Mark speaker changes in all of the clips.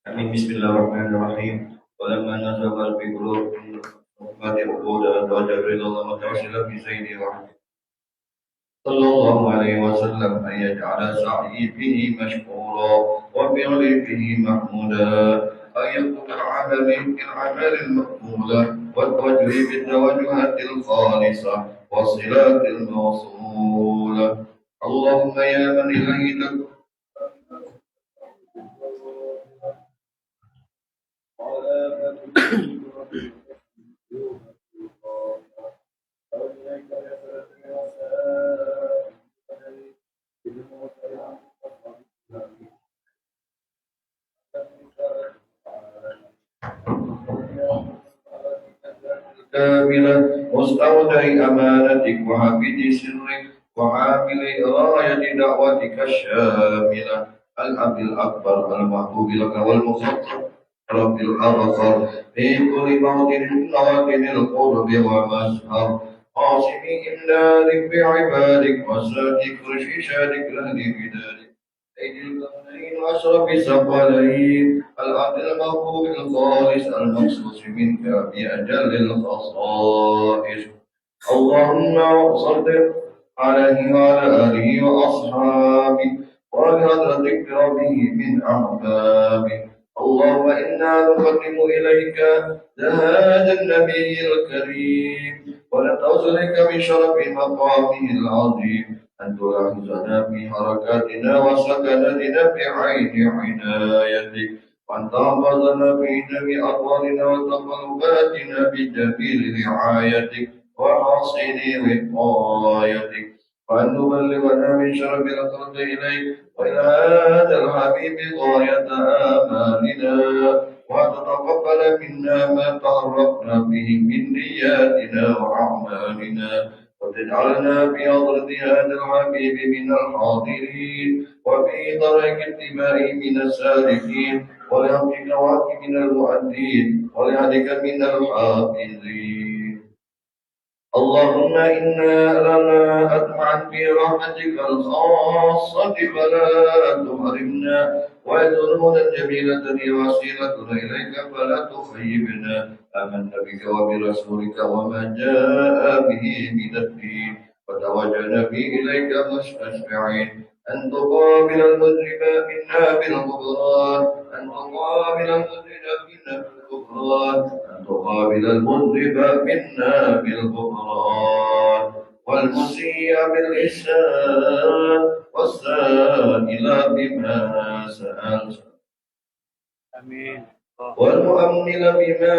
Speaker 1: Amin. Bismillahirrahmanirrahim. Walamma nazala fi qulubihim maradun wajadallahu mutawasila bi sayyidi wa sallallahu alaihi wasallam an yaj'ala sa'i fihi mashkura wa fi'li fihi mahmuda an yakuna amali fil amali al-maqbula wa tawajjuhi bit tawajjuhati al-khalisa wa silati al-mawsula. Allahumma ya man ilahi كاملة مستودع أمانتك وحافظ سرك وعامل راية دعوتك الشاملة الأب الأكبر المحبوب لك والمخطط رب الأبصر في كل موطن من مواطن القرب ومسهر عاصم إمدادك بعبادك وساتك رشيشاتك لهدي بدادك أيدي الكونين وأشرف الثقلين العبد المحبوب الخالص المخصوص منك بأجل الخصائص. اللهم صل عليه وعلى آله وأصحابه وبحضرتك ربه من أحبابه. اللهم إنا نقدم إليك هذا النبي الكريم ونتوسلك بشرف مقامه العظيم أن تلاحظنا في حركاتنا وسكناتنا بعين عنايتك وأن تحفظنا في جميع أقوالنا وتقلباتنا بجميل رعايتك وحسن وقايتك وأن تبلغنا من شرف الخلق إليك وإلى هذا الحبيب غاية آمالنا وتتقبل منا ما تعرفنا به من نياتنا وأعمالنا وتجعلنا في حضرة هذا الحبيب من الحاضرين وفي درك اتباعه من السالكين ولهدك واك من المؤدين ولهدك من الحافظين. اللهم إنا لنا أطمعا في رحمتك الخاصة فلا تحرمنا ويذنون الجميلة وسيلتنا إليك فلا تخيبنا. آمنا بك وبرسولك وما جاء به من الدين وتوجهنا به إليك مستشفعين أن تقابل المذنب منا بالغفران أن تقابل المذنب منا بالغفران أن تقابل المذنب منا بالغفران والمسيء بالإحسان والسائل بما سأل آمين والمؤمن بما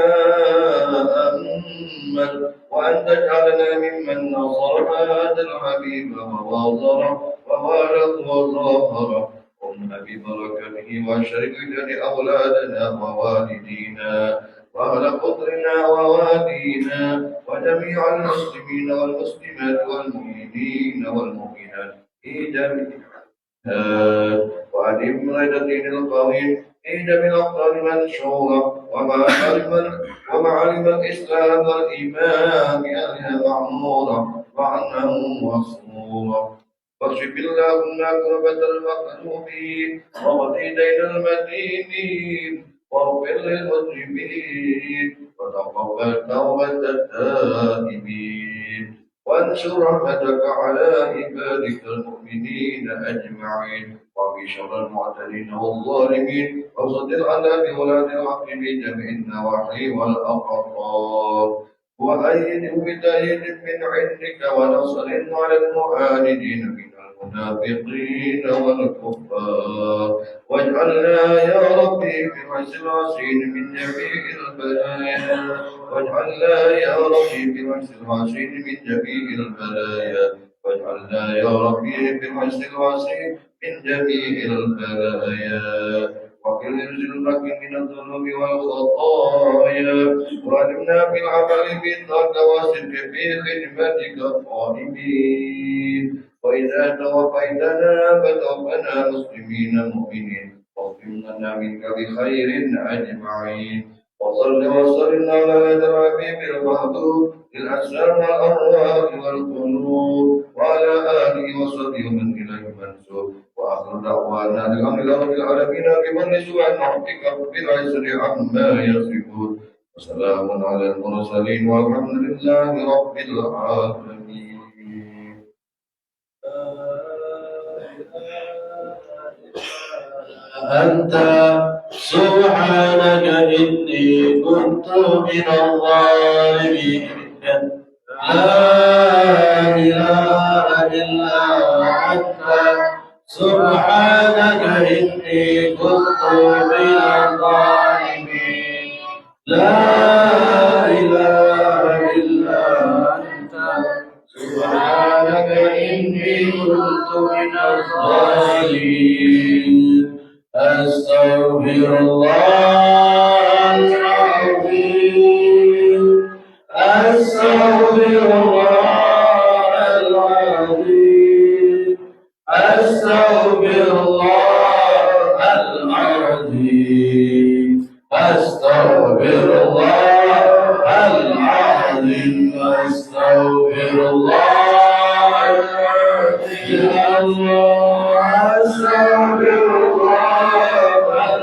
Speaker 1: أمل وأن تجعلنا ممن نصر هذا الحبيب ووازره ووالد وظاهره قمنا ببركته وشرك لأولادنا ووالدينا وأهل قطرنا ووالينا وجميع المسلمين والمسلمات والمؤمنين والمؤمنات في جميع وأدم غير الدين القويم في جميع الأقطار منشورة ومعالم الإسلام والإيمان بأهلها معمورة وعنه مصورة. واكشف اللهم كربة المقلوبين وقضي دين المدينين واغفر للمسلمين وتقبل توبة التائبين وانشر رحمتك على عبادك المؤمنين أجمعين وفي شر المعتدين والظالمين وصد العذاب ولا الحق في جميع النواحي والأقطار وأيد بتأييد من عندك ونصر على المعاندين من المنافقين والكفار الشفاء واجعلنا يا ربي بحسن العسين من جميع البلايا واجعلنا يا ربي بحسن العسين من جميع البلايا واجعلنا يا ربي بحسن العسين من جميع البلايا وقل ارزقنا من الذنوب والخطايا وعلمنا بالعمل بالتقوى والصدق في خدمتك الطالبين وإذا توفيتنا فتوفنا مسلمين مؤمنين واغفر لنا منك بخير أجمعين وصل وسلم على هذا الحبيب المحبوب للأجسام والأرواح والقلوب وعلى آله وصحبه ومن إليه منسوب وآخر دعوانا الحمد لله رب العالمين بمن سوى ربك رب العزة عما يصفون وسلام على المرسلين والحمد لله رب العالمين.
Speaker 2: أنت سبحانك إني كنت من الظالمين لا إله إلا أنت سبحانك إني كنت من الظالمين لا إله إلا أنت سبحانك إني كنت من الظالمين أستغفر الله العظيم أستغفر الله العظيم أستغفر الله العظيم أستغفر الله العظيم أستغفر الله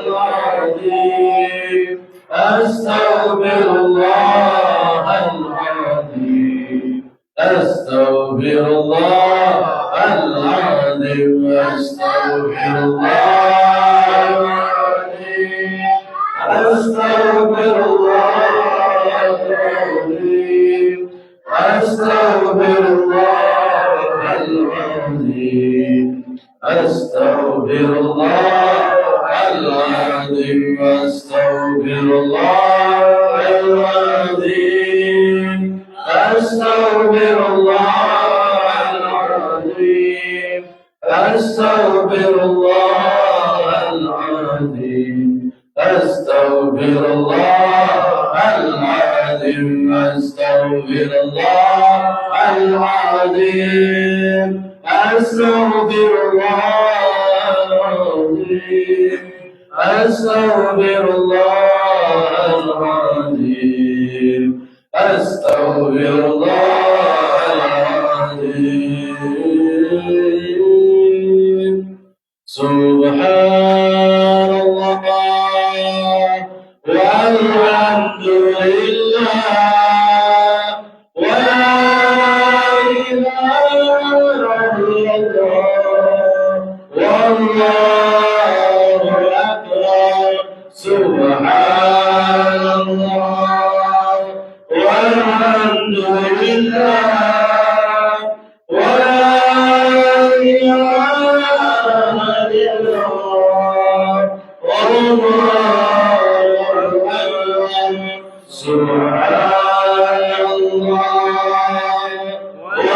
Speaker 2: العظيم أستغفر أستغفر الله العظيم أستغفر الله العظيم أستغفر الله العظيم أستغفر الله العظيم أستغفر الله العظيم أستغفر الله العظيم أستغفر الله العظيم أستغفر الله العظيم أستغفر الله العظيم أستغفر الله العظيم أستغفر الله العظيم أستغفر الله العظيم أستغفر الله العظيم أستغفر الله العظيم سبحان الله والحمد لله ولا إله إلا الله والله أكبر سبحان الله والحمد لله ولا إله إلا الله والله أكبر سبحان الله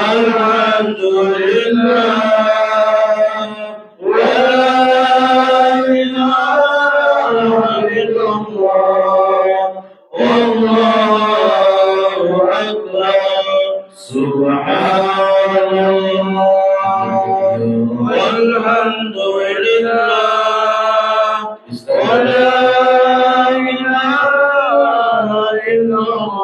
Speaker 2: والحمد لله سبحان الله والحمد لله ولا إله إلا الله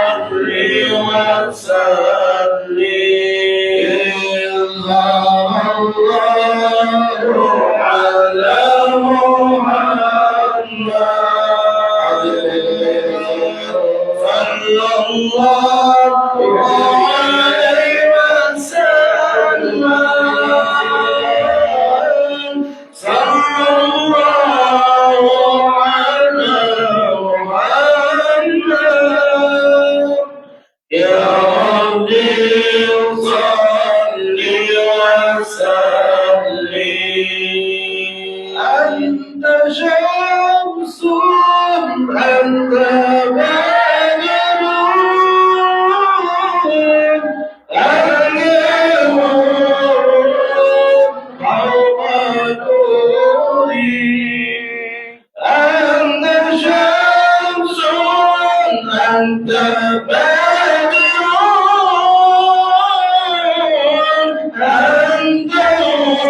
Speaker 2: على محمد صلى الله عليه وسلم صلى الله على محمد يا ربي صل وسلم أنت شمس أنت بدر أنت نور فوق نوري أنت شمس أنت بدر أنت نور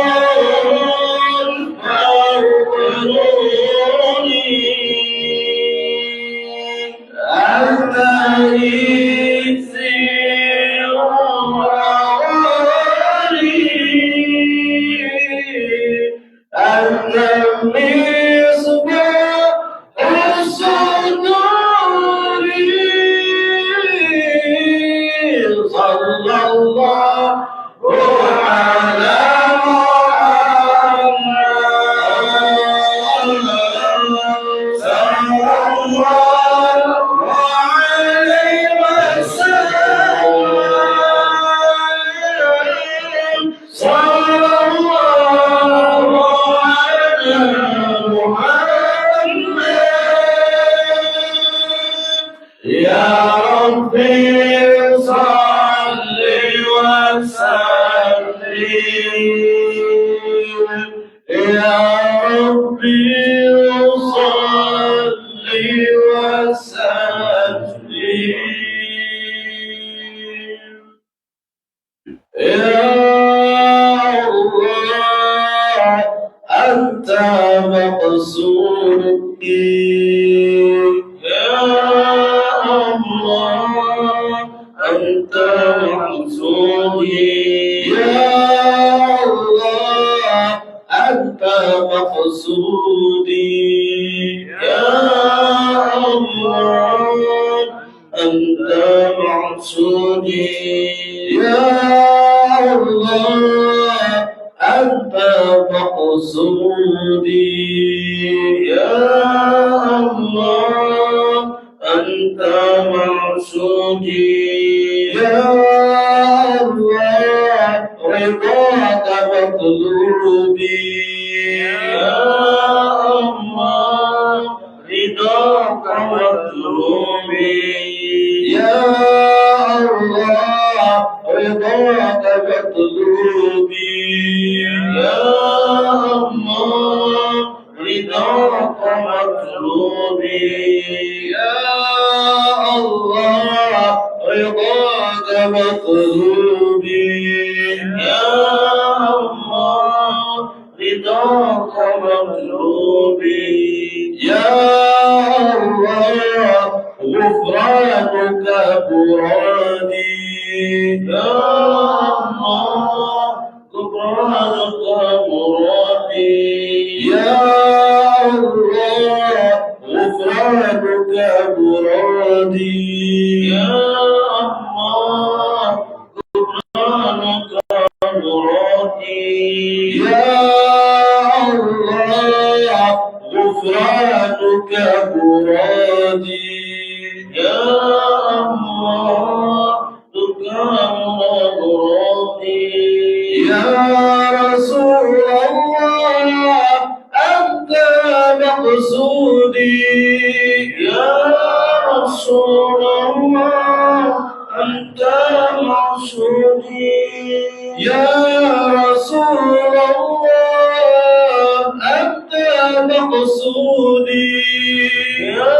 Speaker 2: فوق نوري أنت إكسير وغالي أنت المصباح الصدور صلى الله على محمد صلى الله عليه وسلم صلى الله على محمد يا ربي صل وسلم يا ربي صل وسلم يا الله أنت مقصودي يا الله أنت مقصودي يا الله أنت مقصودي يا الله أنت مقصودي يا الله أنت مقصودي يا الله أنت مقصودي يا الله رضاك مطلوبي يا الله رضاك مطلوبي يا الله رضاك مطلوبي يا الله رضاك مطلوبي يا الله رضاك مطلوبي يا الله رضاك مطلوبي يا الله غفرانك مرادي يا الله غفرانك مرادي يا الله غفرانك مرادي يا الله غفرانك مرادي يا الله غفرانك مرادي يا الله غفرانك مرادي يا رسول الله أنت مقصودي يا رسول الله أنت مقصودي يا رسول الله أنت مقصودي يا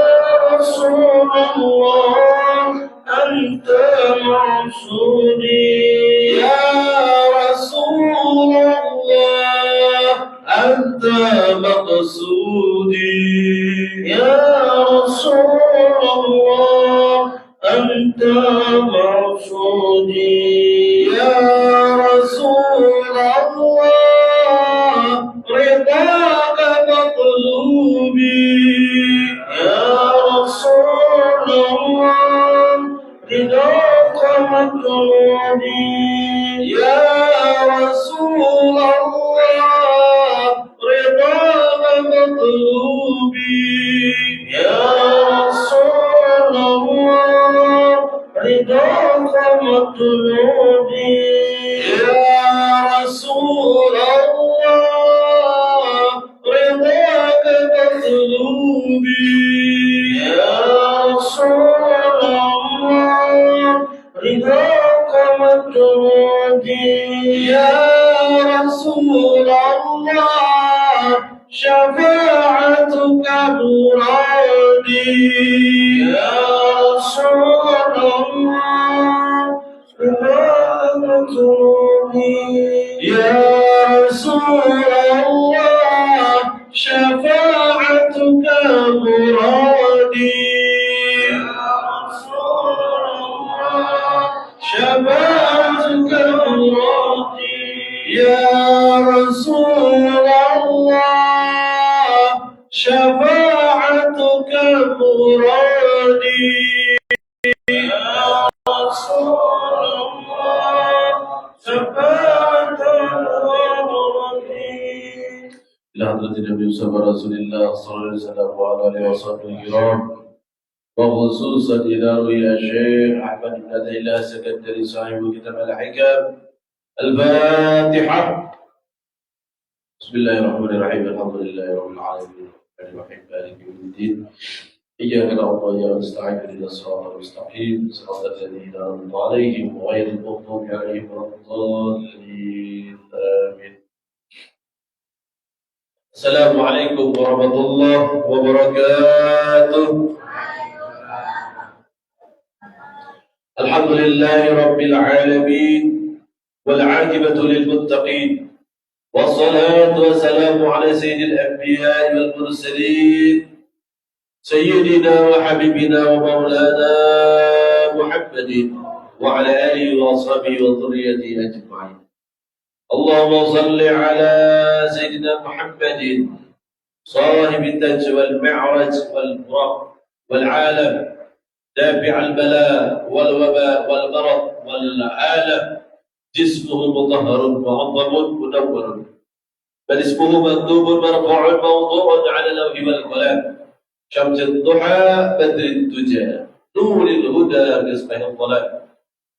Speaker 2: رسول الله أنت مقصودي يا رسول الله أنت مقصودي يا رسول الله أنت مقصودي يا رسول الله يا رسول الله شفاعتك مرادي يا رسول الله شفاعتك مرادي يا رسول الله شفاعتك مرادي شفاعتك مرادي يا رسول الله شفاعتك مرادي يا رسول الله شفاعتك مرادي إلى حضرة النبي صلى الله عليه رسول الله صلى الله عليه وسلم وعلى آله وصحبه الكرام وخصوصا إذا روي الشيخ أحمد بن عبد الله السكندري صاحب كتاب الحكم الفاتحة. بسم الله الرحمن الرحيم الحمد لله رب العالمين الرحمن الرحيم مالك يوم الدين إياك نعبد وإياك نستعين اهدنا الصراط المستقيم صراط الذين أنعمت عليهم غير المغضوب عليهم ولا الضالين آمين. السلام عليكم ورحمة الله وبركاته. الحمد لله رب العالمين والعاقبة للمتقين والصلاة والسلام على سيد الأنبياء والمرسلين سيدنا وحبيبنا ومولانا محمد وعلى آله وأصحابه وذريته أجمعين. اللهم صل على سيدنا محمد صاحب التاج والمعرج والبرق والعالم دافع البلاء والوباء والمرض والعالم جسمه مطهر معظم منور بل اسمه مكتوب مرفوع موضوع على اللوح والقلم شمس الضحى بدر الدجى نور الهدى كسبه الظلام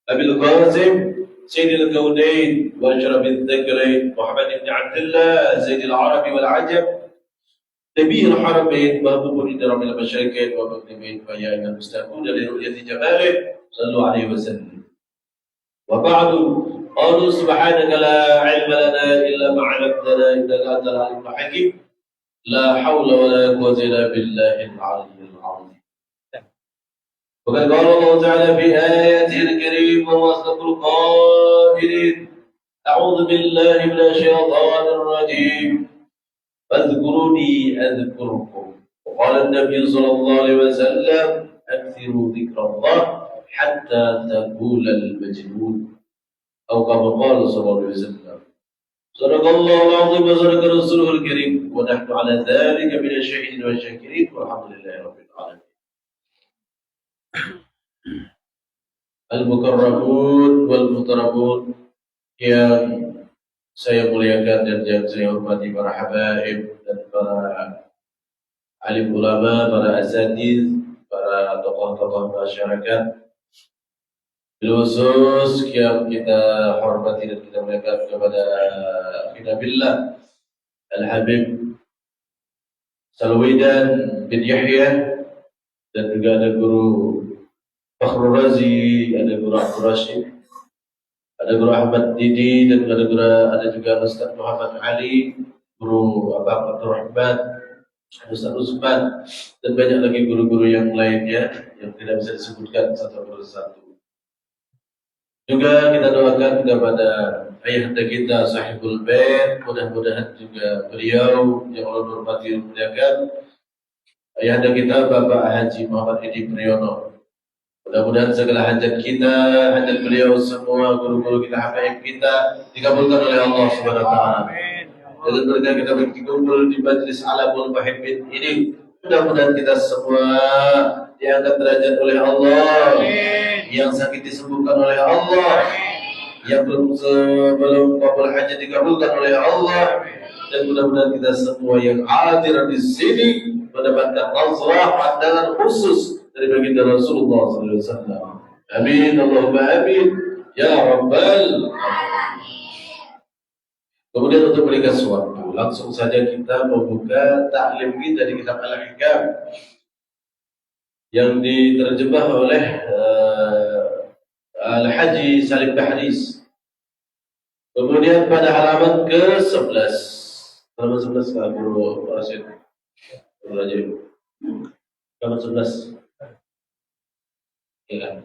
Speaker 2: أبي القاسم سيد الكونين وأشرف الذكرين محمد بن عبد الله سيد العرب والعجم نبي الحرمين محبوب عند رب المشركين ومغربين فيا أيها المستمعون لرؤية جماله صلوا عليه وسلم. وبعد قالوا سبحانك لا علم لنا إلا ما علمتنا إنك أنت العليم الحكيم لا حول ولا قوة إلا بالله العلي العظيم. وقد قال الله تعالى في آياته الكريم وهو أصدق القائلين أعوذ بالله من الشيطان الرجيم فاذكروني أذكركم. وقال النبي صلى الله عليه وسلم أكثروا ذكر الله حتى تقول المجنون أو كما قال صلى الله عليه وسلم. صدق الله العظيم وصدق رسوله الكريم ونحن على ذلك من الشاهدين والشاكرين والحمد لله رب العالمين. Al-Mukarramun wal-Muhtaramun yang saya muliakan dan yang saya hormati para habaib dan para alim ulama, para asatiz, para tokoh-tokoh masyarakat, khusus yang kita hormati dan kita muliakan kepada Nabiullah Al-Habib Salwidan bin Yahya dan juga ada guru Fakhrul Razi, ada guru Abdul Rashid, ada guru Ahmad Didi dan ada juga Ustaz Muhammad Ali, guru Abang Abdul Rahman, Ustaz Usman dan banyak lagi guru-guru yang lainnya yang tidak bisa disebutkan satu persatu. Juga kita doakan kepada ayahanda kita Sahibul Bait, mudah-mudahan juga beliau yang Allah hormati dan muliakan, ayahanda kita Bapak Haji Muhammad Edi Priyono. Mudah-mudahan segala hajat kita, hajat beliau semua, guru-guru kita, habaib kita dikabulkan oleh Allah Subhanahu wa taala. Dan berkat kita berkumpul di majlis Alamul Muhibbin ini, mudah-mudahan kita semua diangkat derajat oleh Allah, yang sakit disembuhkan oleh Allah, yang belum kabul hajat dikabulkan oleh Allah, dan mudah-mudahan kita semua yang hadir di sini mendapatkan nazrah pandangan khusus dari baginda Rasulullah sallallahu alaihi wasallam. Amin Allahumma amin ya rabbal alamin. Kemudian untuk berikan suatu, langsung saja kita membuka taklim kita di kitab Al-Hikam yang diterjemah oleh Al-Haji Salim Bahris. Kemudian pada halaman ke-11. Halaman 11 Kak Guru Rasid. Guru Rajib. Halaman 11. Ya.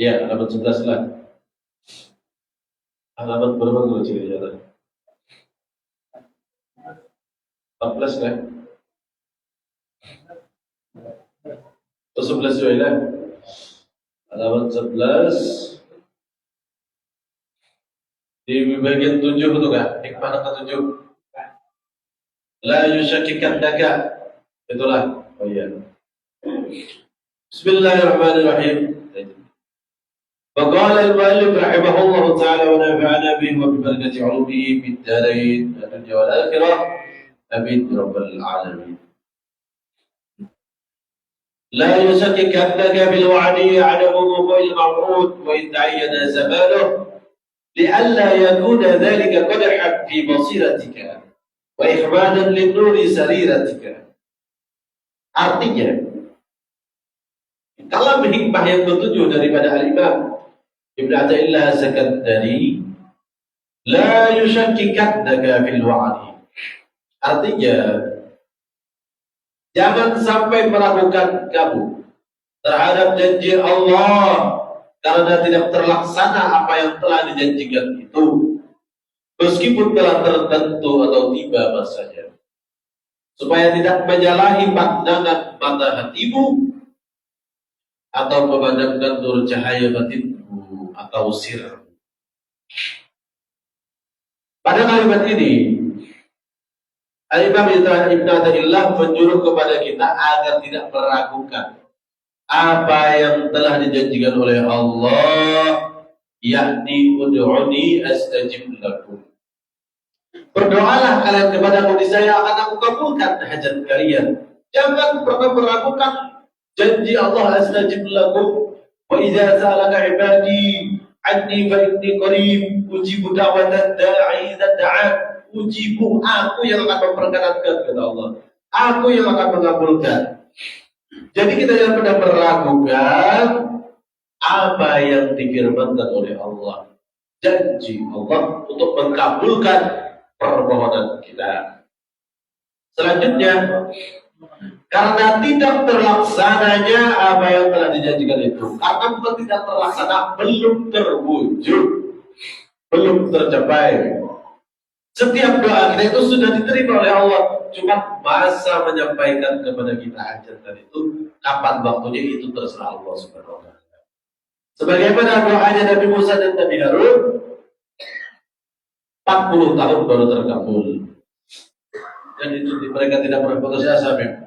Speaker 2: Ya, halaman 11 lah. Halaman berapa Guru Cik Jara? 14 kan? Atau 11 juga ya? Halaman 11 di bagian 7 itu kan? Hikmah ke-7. La yusyakikannaka. Itulah. Oh iya. Bismillahirrahmanirrahim. فقال المؤلف رحمه الله تعالى ونفعنا به وببركة علومه في الدارين الدنيا والآخرة آمين رب العالمين. لا يشككنك بالوعد عدم وقوع الموعود وإن تعين زمانه لئلا يكون ذلك قدحا في بصيرتك وإخمادا للنور سريرتك. Artinya, dalam hikmah yang ketujuh daripada Al-Imam Ibn Athaillah As-Sakandari, la yushakkikannaka fil wa'di. Artinya, jangan sampai meragukan kamu terhadap janji Allah karena tidak terlaksana apa yang telah dijanjikan itu, meskipun telah tertentu atau tiba masanya, supaya tidak menyalahi pandangan mata hatimu atau memadamkan nur cahaya batinmu atau sir. Pada kalimat ini, Al-Imam Ibn Athaillah menyuruh kepada kita agar tidak meragukan apa yang telah dijanjikan oleh Allah, yakni ud'uni astajib lakum. Berdoalah kalian kepadaku, niscaya akan aku kabulkan hajat kalian. Jangan pernah meragukan janji Allah, astajib lakum. Wa idza sa'alaka ibadi anni fa inni qarib ujibu da'watad da'i idza da'an. Ujibu, aku yang akan memperkenankan, kata Allah. Aku yang akan mengabulkan. Jadi kita jangan pernah meragukan apa yang difirmankan oleh Allah. Janji Allah untuk mengabulkan permohonan kita. Selanjutnya, karena tidak terlaksananya apa yang telah dijanjikan itu, karena bukan tidak terlaksana, belum terwujud, belum tercapai. Setiap doa kita itu sudah diterima oleh Allah, cuma masa menyampaikan kepada kita hajatan itu kapan waktunya itu terserah Allah Subhanahu wa taala. Sebagaimana doanya Nabi Musa dan Nabi Harun, 40 tahun baru terkabul. Dan itu mereka tidak pernah putus asa. 40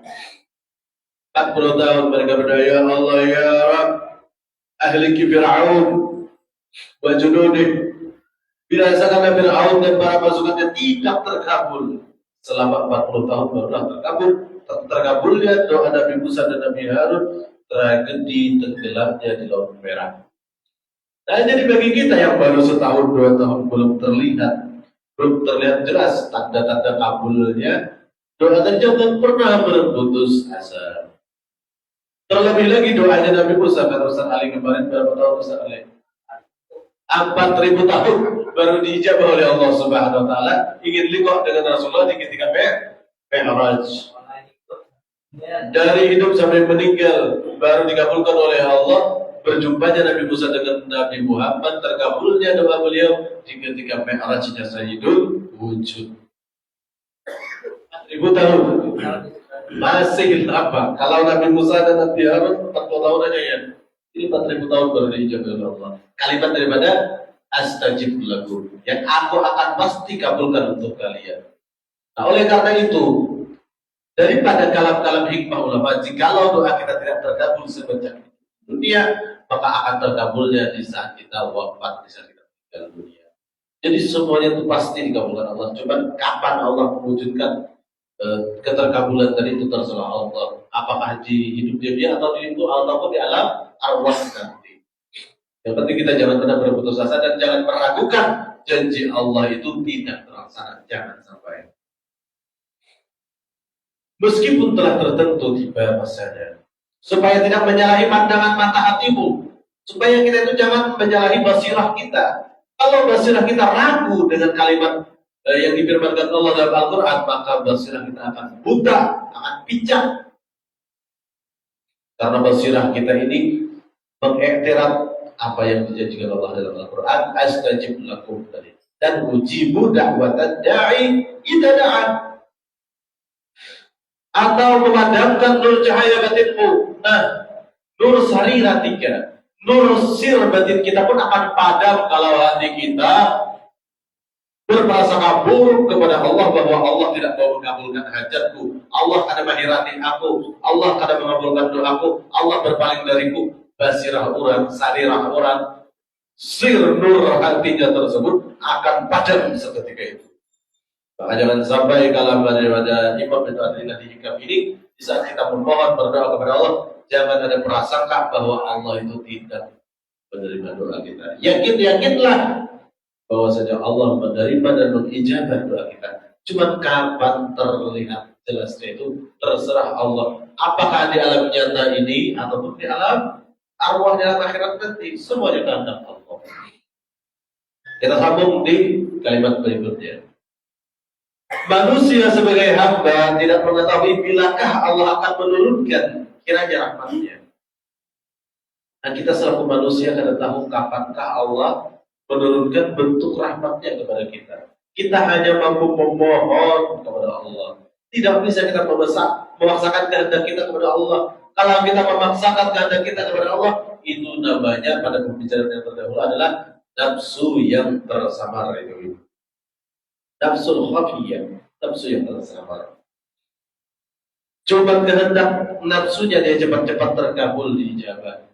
Speaker 2: tahun mereka berdoa, ya Allah ya Rabb, ahliki Fir'aun wa junudih. Birasakanlah Fir'aun dan para pasukannya tidak terkabul. Selama 40 tahun barulah terkabul. Terkabulnya doa Nabi Musa dan Nabi Harun, tragedi tenggelamnya di Laut Merah. Nah, jadi bagi kita yang baru setahun 2 tahun belum terlihat jelas tanda-tanda kabulnya, doa jangan pernah berputus asa. Terlebih lagi doanya Nabi Musa, kata Ustaz Ali kemarin, berapa tahun Ustaz Ali? 4.000 tahun baru diijabah oleh Allah Subhanahu wa taala, ingin liqah dengan Rasulullah di ketika Mi'raj. Dari hidup sampai meninggal baru dikabulkan oleh Allah. Berjumpanya Nabi Musa dengan Nabi Muhammad, terkabulnya doa beliau di ketika Mi'rajnya Sayyidul Wujud. 4.000 tahun masih apa? Kalau Nabi Musa dan Nabi Harun 40 tahun aja ya. Ini 4.000 tahun baru diijabah oleh Allah. Kalimat daripada astajib lakum, yang aku akan pasti kabulkan untuk kalian. Nah, oleh karena itu, daripada kalam-kalam hikmah ulama, jikalau doa kita tidak terkabul semenjak dunia, maka akan terkabulnya di saat kita wafat, di saat kita tinggal dunia. Jadi semuanya itu pasti dikabulkan Allah. Cuma kapan Allah mewujudkan keterkabulan tadi itu terserah Allah. Apakah di hidup dia atau di hidup ataupun di alam arwah nanti. Yang penting kita jangan pernah berputus asa dan jangan meragukan janji Allah itu tidak terlaksana. Jangan sampai. meskipun telah tertentu tiba masanya, supaya tidak menyalahi pandangan mata hatimu, supaya kita itu jangan menyalahi basirah kita. Kalau basirah kita ragu dengan kalimat yang difirmankan Allah dalam Al-Quran, maka basirah kita akan buta, akan pincang. Karena basirah kita ini mengiktiraf apa yang dijanjikan Allah dalam Al-Quran, astajib lakum tadi, dan ujibu da'watan da'i idza da'an, atau memadamkan nur cahaya batinmu. Nah, nur sariratika, nur sir batin kita pun akan padam kalau hati kita berprasangka buruk kepada Allah, bahwa Allah tidak mau mengabulkan hajatku, Allah kada menghirati aku, Allah kada mengabulkan doaku, Allah berpaling dariku. Basirah orang, sarirah orang, sir nur hatinya tersebut akan padam seketika itu. Maka jangan sampai kalau pada imam itu ada di hikam ini, di saat kita memohon berdoa kepada Allah, jangan ada prasangka bahwa Allah itu tidak menerima doa kita. Yakinlah bahwa saja Allah menerima dan mengijabah doa kita. Cuma kapan terlihat jelasnya itu terserah Allah. Apakah di alam nyata ini ataupun di alam arwah dalam akhirat nanti, semuanya kehendak Allah. Kita sambung di kalimat berikutnya. Manusia sebagai hamba tidak mengetahui bilakah Allah akan menurunkan kiranya rahmatnya. Nah, kita selaku manusia tidak tahu kapankah Allah menurunkan bentuk rahmatnya kepada kita. Kita hanya mampu memohon kepada Allah. Tidak bisa kita memaksakan kehendak kita kepada Allah. Kalau kita memaksakan kehendak kita kepada Allah, itu namanya pada pembicaraan yang terdahulu adalah nafsu yang tersamar itu. Nafsu khafiyah, nafsu yang tersamar. Coba kehendak nafsunya dia cepat-cepat terkabul diijabah.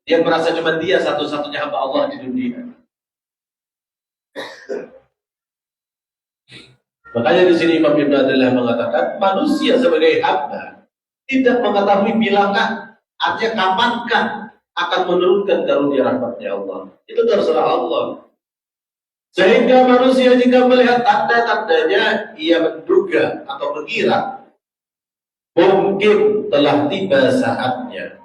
Speaker 2: Dia merasa cuma dia satu-satunya hamba Allah di dunia. Makanya di sini Imam Ibn Adillah mengatakan manusia sebagai hamba tidak mengetahui bilangkah, artinya kapankah akan menurunkan karunia rahmatnya Allah. Itu terserah Allah. Sehingga manusia jika melihat tanda-tandanya, ia menduga atau mengira mungkin telah tiba saatnya.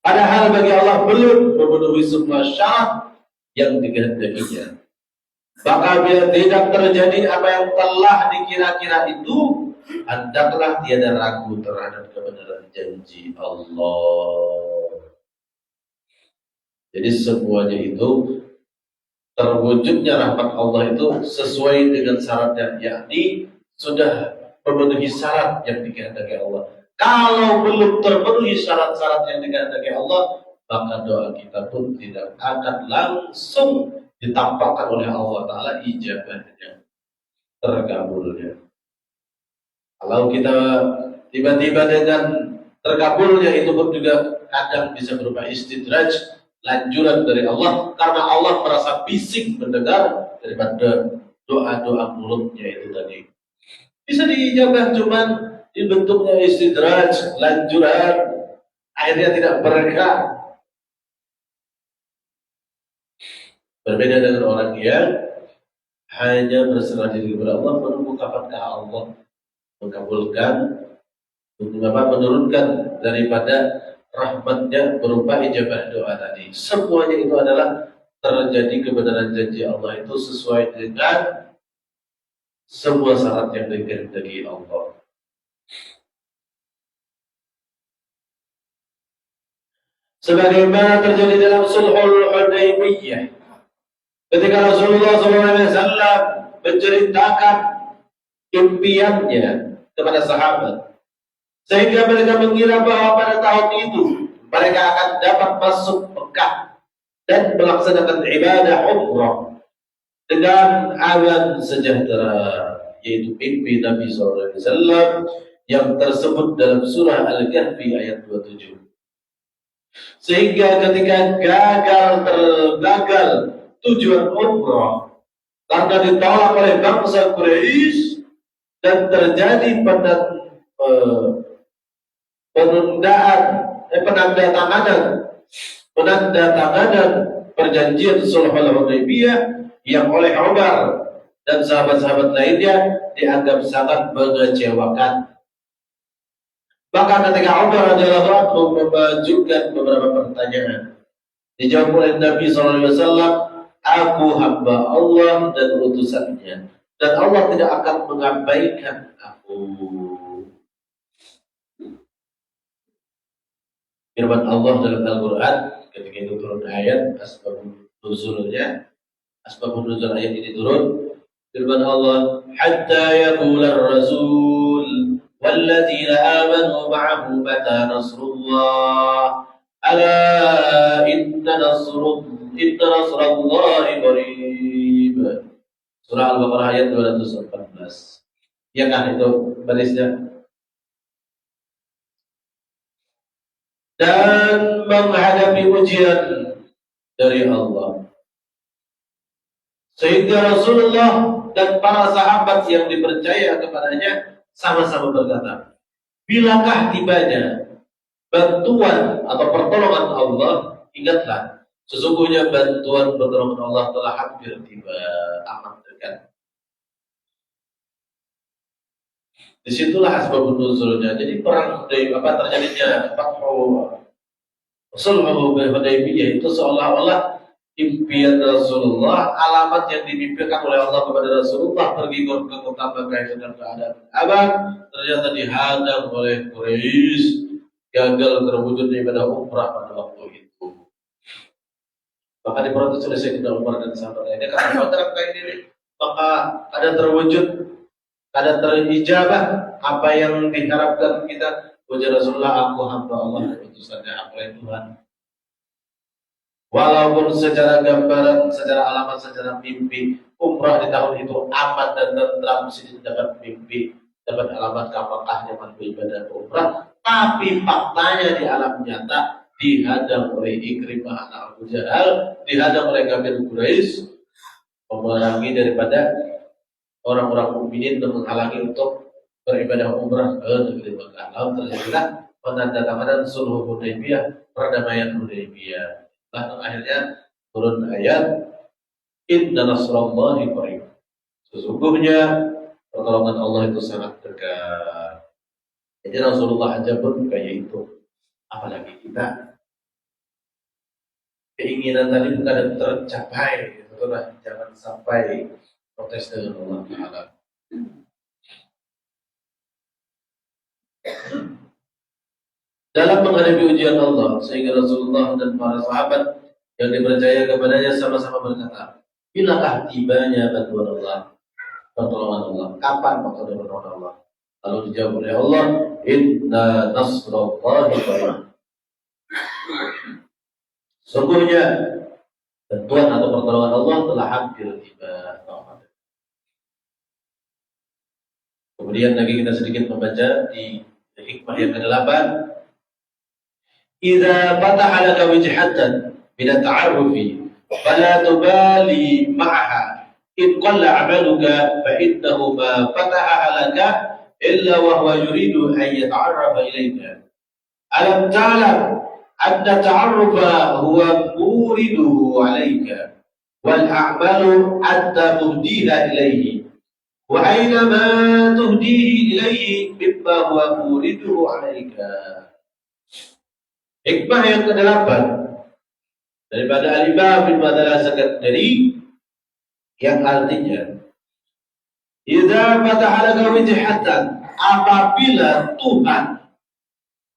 Speaker 2: Padahal bagi Allah belum memenuhi semua syarat yang dikehendakinya. Maka bila tidak terjadi apa yang telah dikira-kira itu, hendaklah tiada ragu terhadap kebenaran janji Allah. Jadi semuanya itu terwujudnya rahmat Allah itu sesuai dengan syaratnya, yakni sudah memenuhi syarat yang dikehendaki Allah. Kalau belum terpenuhi syarat-syarat yang dikehendaki Allah, maka doa kita pun tidak akan langsung ditampakkan oleh Allah Ta'ala ijabahnya, terkabulnya. Kalau kita tiba-tiba dengan terkabulnya itu pun juga kadang bisa berupa istidraj, lanjuran dari Allah, karena Allah merasa bising mendengar daripada doa-doa mulutnya itu tadi. Bisa diijabah cuman di bentuknya istidraj, lanjuran, akhirnya tidak berkah. Berbeda dengan orang yang hanya berserah diri kepada Allah, menunggu kapankah Allah mengabulkan, menurunkan daripada rahmatnya berupa ijabah doa tadi. Semuanya itu adalah terjadi kebenaran janji Allah itu sesuai dengan semua syarat yang dikehendaki Allah. Sebagaimana terjadi dalam Sulhul Hudaybiyah, ketika Rasulullah SAW menceritakan impiannya kepada sahabat, sehingga mereka mengira bahwa pada tahun itu mereka akan dapat masuk Mekah dan melaksanakan ibadah umrah dengan aman sejahtera, yaitu mimpi Nabi SAW yang tersebut dalam surah Al-Kahfi ayat 27. Sehingga ketika gagal tujuan umrah karena ditolak oleh bangsa Quraisy dan terjadi penandatanganan perjanjian Sulhul Hudaybiyah yang oleh Umar dan sahabat-sahabat lainnya dianggap sangat mengecewakan. Maka ketika Umar radhiyallahu anhu mengajukan beberapa pertanyaan, dijawab oleh Nabi SAW, aku hamba Allah dan utusannya, dan Allah tidak akan mengabaikan aku. Firman Allah dalam Al-Quran ketika itu turun ayat asbabun nuzul ayat ini turun. Firman Allah, hatta yaqular rasul walladzina amanu ma'ahu mata nasrullah ala inna nasrallahi qarib. Surah Al-Baqarah ayat 214. Ya kan itu barisnya. Dan menghadapi ujian dari Allah. Sehingga Rasulullah dan para sahabat yang dipercaya kepadanya sama-sama berkata, bilakah tibanya bantuan atau pertolongan Allah, ingatlah, sesungguhnya bantuan pertolongan Allah telah hampir tiba, amat dekat. Disitulah asbabun nuzulnya. Jadi perang terjadinya Sulhul Hudaybiyah itu seolah-olah impian Rasulullah, alamat yang dimimpikan oleh Allah kepada Rasulullah pergi ke kota Mekah dengan keadaan abad, ternyata dihadang oleh Quraisy, gagal terwujudnya ibadah umrah pada waktu itu. Maka diprotes oleh Sayyidina Umar dan sahabat lainnya, karena dalam kain ini maka ada terwujud, ada terijabah apa yang diharapkan kita. Ujar Rasulullah, aku hamba Allah dan utusannya, aku Tuhan. Walaupun secara gambaran, secara alamat, secara mimpi, umrah di tahun itu aman dan tentram, mesti dapat mimpi, dapat alamat apakah nyaman beribadah umrah, tapi faktanya di alam nyata dihadang oleh Ikrimah anak Abu Jahal, dihadang oleh kafir Quraisy, memerangi daripada orang-orang mukminin dan menghalangi untuk beribadah umrah ke negeri Mekah. Lalu terjadilah penandatanganan Sulh Hudaybiyah, perdamaian Hudaybiyah. Lalu akhirnya turun ayat Inna nasrallahi qarib. Sesungguhnya pertolongan Allah itu sangat dekat. Jadi Rasulullah aja pun kayak itu, apalagi kita. Keinginan tadi bukan tercapai, itulah jangan sampai protes dengan Allah Taala. Dalam menghadapi ujian Allah, sehingga Rasulullah dan para sahabat yang dipercaya kepadanya sama-sama berkata, bilakah tibanya bantuan Allah, pertolongan Allah, kapan pertolongan Allah? Lalu dijawab oleh Allah, inna nasrallahi qarib. Sungguhnya bantuan atau pertolongan Allah telah hampir tiba. Kemudian lagi kita sedikit membaca di hikmah yang ke-8. إذا فتح لك وجهة من التعرف فلا تبالي معها إن قل عملك فإنه ما فتحها لك إلا وهو يريد أن يتعرف إليك. ألم تعلم أن التعرف هو مورده عليك والأعمال أنت مهديها إليه وأينما تهديه إليه مما هو مورده عليك. Hikmah yang ke-8 daripada Al-Imam bin Madalah Sakandari yang artinya idza fataha laka wijhatan,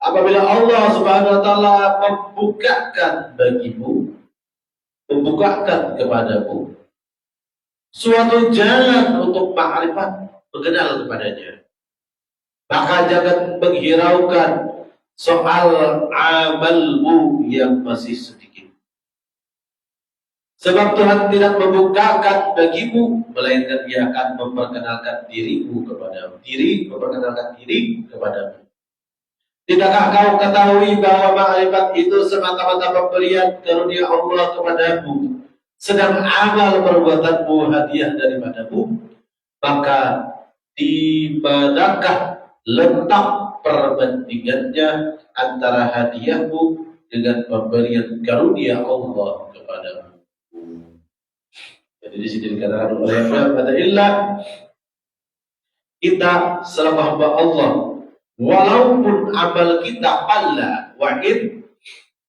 Speaker 2: apabila Allah Subhanahu wa taala membukakan bagimu, membukakan kepadamu suatu jalan untuk ma'rifat, mengenal kepadanya, maka jangan menghiraukan soal amalmu yang masih sedikit. Sebab Tuhan tidak membukakan bagimu, melainkan Dia akan memperkenalkan dirimu kepadamu. Memperkenalkan diri kepadamu. Tidakkah kau ketahui bahwa ma'rifat itu semata-mata pemberian karunia Allah kepadamu, sedang amal perbuatanmu hadiah daripadamu? Maka di manakah letak perbandingannya antara hadiahmu dengan pemberian karunia Allah kepadamu? Jadi di sini dikatakan oleh Allah, kita selaku hamba Allah Walaupun amal kita qalla wa in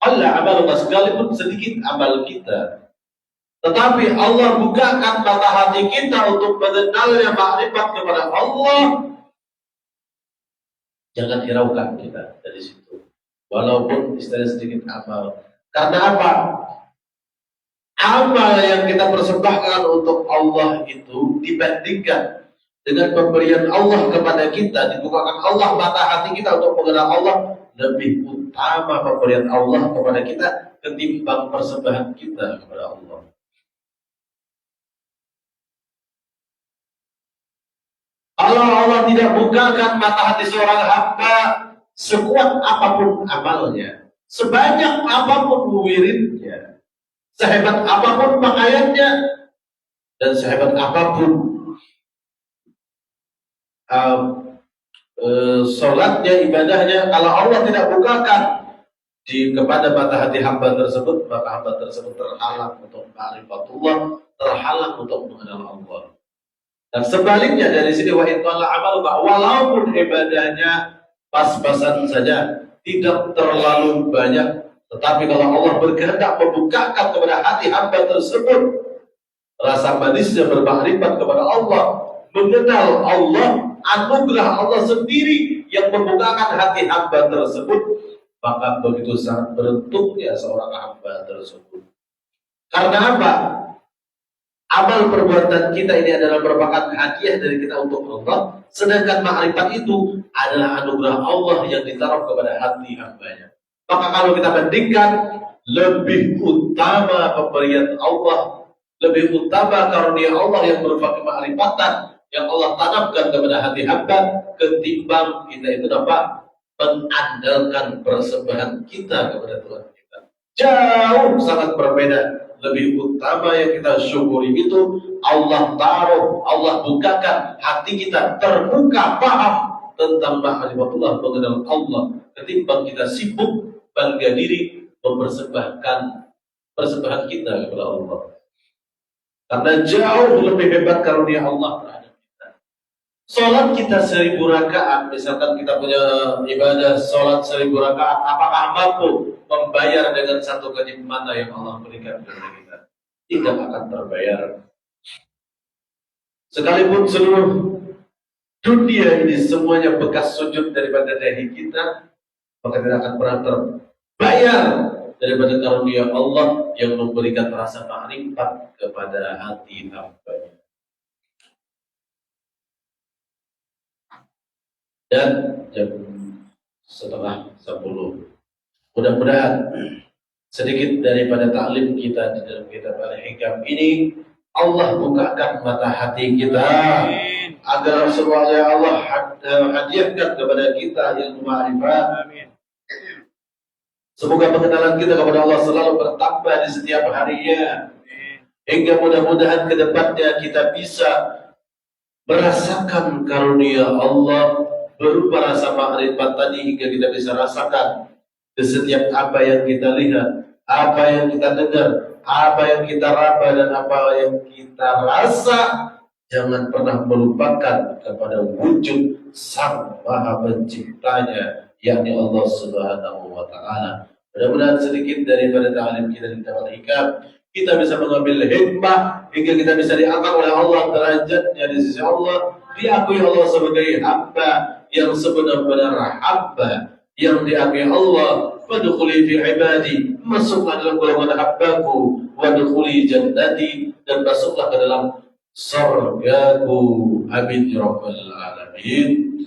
Speaker 2: qalla amaluna, sekalipun sedikit amal kita, tetapi Allah bukakan mata hati kita untuk mengenalnya, makrifat kepada Allah, jangan hiraukan kita dari situ. Walaupun istilah sedikit amal. Karena apa? Amal yang kita persembahkan untuk Allah itu dibandingkan dengan pemberian Allah kepada kita, dibukakan Allah mata hati kita untuk mengenal Allah, lebih utama pemberian Allah kepada kita ketimbang persembahan kita kepada Allah. Kalau Allah tidak bukakan mata hati seorang hamba, sekuat apapun amalnya, sebanyak apapun wiridnya, sehebat apapun pakaiannya, dan sehebat apapun sholatnya, ibadahnya, kalau Allah tidak bukakan kepada mata hati hamba tersebut, maka hamba tersebut terhalang untuk ma'rifatullah, terhalang untuk mengenal Allah. Dan sebaliknya dari sini, wa inqalla amal, walaupun ibadahnya pas-pasan saja, tidak terlalu banyak, tetapi kalau Allah berkehendak membukakan kepada hati hamba tersebut rasa manisnya bermakrifat kepada Allah, mengenal Allah, anugerah Allah sendiri yang membukakan hati hamba tersebut, maka begitu sangat beruntungnya seorang hamba tersebut. Karena apa? Amal perbuatan kita ini adalah merupakan hadiah dari kita untuk Allah, sedangkan makrifat itu adalah anugerah Allah yang ditaruh kepada hati hambanya. Maka kalau kita bandingkan, lebih utama pemberian Allah, lebih utama karunia Allah yang berupa kemakrifatan yang Allah tanamkan kepada hati hamba, ketimbang kita itu dapat mengandalkan persembahan kita kepada Tuhan kita. Jauh sangat berbeda. Lebih utama yang kita syukuri itu Allah taruh, Allah bukakan hati kita, terbuka paham tentang ma'rifatullah, mengenal Allah, ketimbang kita sibuk bangga diri mempersembahkan persembahan kita kepada Allah. Karena jauh lebih hebat karunia Allah terhadap kita. Sholat kita 1000 rakaat, misalkan kita punya ibadah sholat 1000 rakaat, apakah mampu membayar dengan satu kenikmatan yang Allah berikan kepada kita? Tidak akan terbayar. Sekalipun seluruh dunia ini semuanya bekas sujud daripada dahi kita, maka tidak akan pernah terbayar daripada karunia Allah yang memberikan rasa makrifat kepada hati hambanya. Dan jam 9:30. Mudah-mudahan sedikit daripada taklim kita di dalam kitab Al-Hikam ini Allah bukakan mata hati kita, agar semuanya Allah hadiahkan kepada kita ilmu ma'rifat. Semoga pengenalan kita kepada Allah selalu bertambah di setiap harinya, hingga mudah-mudahan ke depannya kita bisa merasakan karunia Allah berupa rasa ma'rifat tadi, hingga kita bisa rasakan di setiap apa yang kita lihat, apa yang kita dengar, apa yang kita raba, dan apa yang kita rasa. Jangan pernah melupakan kepada wujud Sang Maha Penciptanya, yakni Allah Subhanahu wa Ta'ala. Mudah-mudahan sedikit daripada ta'lim kita di kitab Al-Hikam, kita bisa mengambil hikmah hingga kita bisa diangkat oleh Allah derajatnya di sisi Allah, diakui Allah sebagai hamba yang sebenar-benar hamba yang diakui Allah. Fadkhuli fi ibadi, masuklah dalam golongan hambaku, wadkhuli jannati, dan masuklah ke dalam surgaku. Amin ya rabbal alamin.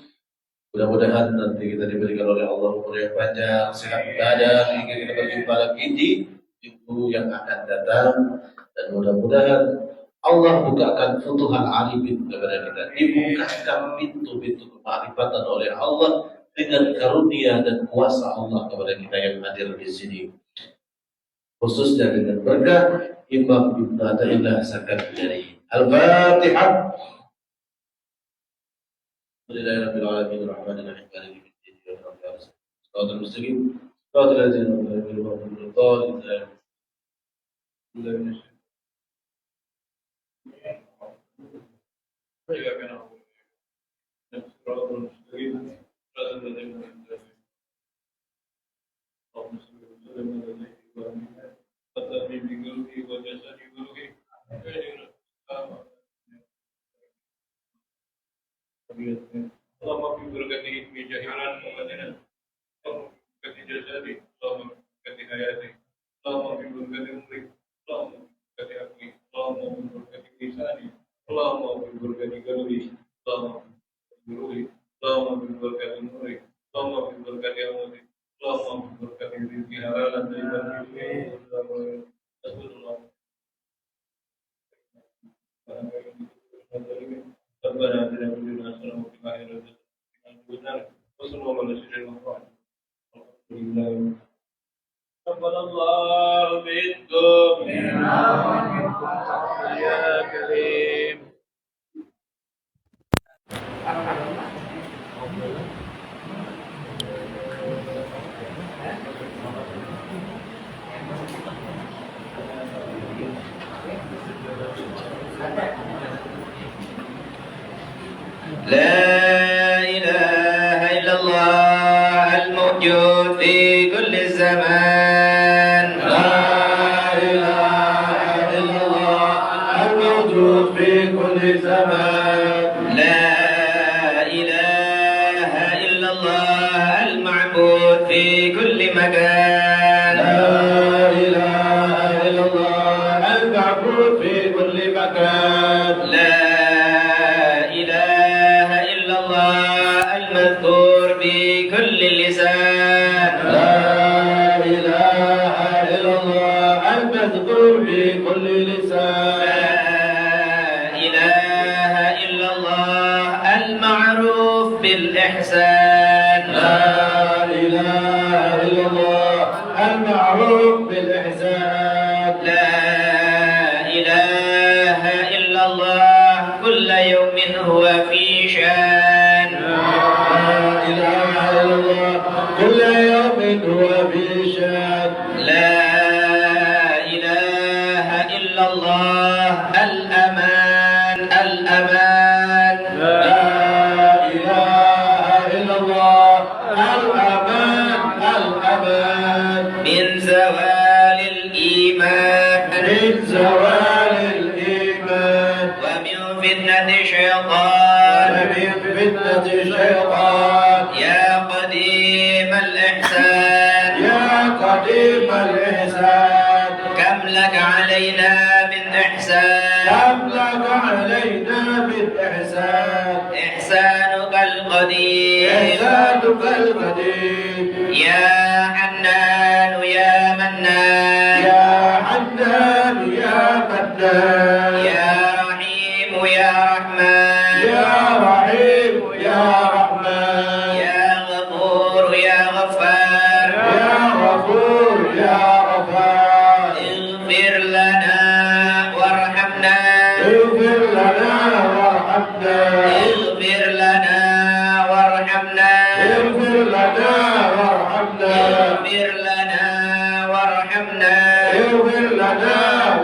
Speaker 2: Mudah-mudahan nanti kita diberikan oleh Allah umur yang panjang, sehat badan, hingga kita berjumpa lagi di minggu yang akan datang. Dan mudah-mudahan Allah bukakan futuhal arifin kepada kita, dibukakan pintu-pintu kemarifatan oleh Allah dengan karunia dan kuasa Allah kepada kita yang hadir di sini, khususnya dengan berkah Imam Ibnu Athaillah Sakandari. Al-Fatihah. Alhamdulillahirabbil alamin arrahmanir rahim maliki yaumiddin iyyaka na'budu wa iyyaka nasta'in ihdinas siratal mustaqim صراط الذين أنعمت عليهم اللهم في بركته في جهران وبدنا اللهم في بركة جسدي اللهم في بركة حياتي اللهم في بركة عمري اللهم في بركة عقلي اللهم في بركة لساني اللهم في بركة قلبي اللهم في روحي اللهم في بركة نوري اللهم في بركة أمتي اللهم في بركة رزقي حلالا طيبا أسأل الله ربنا آتنا في الدنيا حسنة وفي الآخرة حسنة وصلى الله على سيدنا محمد تقبل الله منكم يا كريم.
Speaker 3: لا إله إلا الله الموجود في كل الزمان.
Speaker 2: لا إله إلا الله الموجود في كل زمان.
Speaker 3: لا إله إلا الله المعبود في كل مكان.
Speaker 2: لا إله إلا الله المعبود في كل مكان.
Speaker 3: لا إله إلا الله المذكور بكل لسان.
Speaker 2: لا إله إلا الله المذكور في كل لسان.
Speaker 3: لا إله إلا الله المعروف بالإحسان.
Speaker 2: لا إله إلا الله المعروف بالإحسان.
Speaker 3: لا إله إلا الله كل يوم هو في شان.
Speaker 2: لا إله إلا الله كل يوم هو في شان.
Speaker 3: لا إله إلا الله الأمان الأمان.
Speaker 2: لا إله إلا الله الأمان الأمان.
Speaker 3: من زوال الإيمان
Speaker 2: من زوال الإيمان
Speaker 3: ومن فتنة الشيطان.
Speaker 2: ومن فتنة الشيطان.
Speaker 3: يا قديم الإحسان
Speaker 2: يا قديم الإحسان
Speaker 3: كم لك علينا من إحسان.
Speaker 2: كم لك علينا بالإحسان.
Speaker 3: إحسانك القديم
Speaker 2: إحسانك القديم.
Speaker 3: يا حنان يا منان.
Speaker 2: يا حنان يا منان.
Speaker 3: يا رحيم يا رحمن.
Speaker 2: يا رحيم يا رحمن.
Speaker 3: يا غفور يا غفار.
Speaker 2: يا غفور يا غفار.
Speaker 3: اغفر لنا وارحمنا.
Speaker 2: اغفر لنا وارحمنا.
Speaker 3: اغفر لنا وارحمنا.
Speaker 2: اغفر لنا وارحمنا.
Speaker 3: اغفر لنا وارحمنا.
Speaker 2: اغفر لنا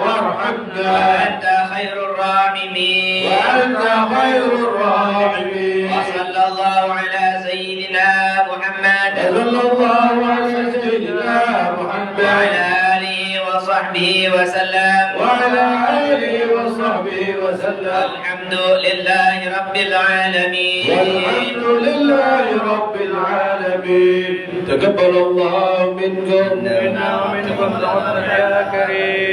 Speaker 2: وارحمنا.
Speaker 3: وأنت خير الراحمين.
Speaker 2: وأنت خير الراحمين.
Speaker 3: وصلى الله على سيدنا محمد
Speaker 2: صلى الله على سيدنا محمد
Speaker 3: وعلى آله وصحبه وسلم.
Speaker 2: وعلى آله وصحبه وسلم.
Speaker 3: الحمد لله رب العالمين.
Speaker 2: والحمد لله رب العالمين. تقبل الله منكم
Speaker 3: منا ومنكم يا كريم.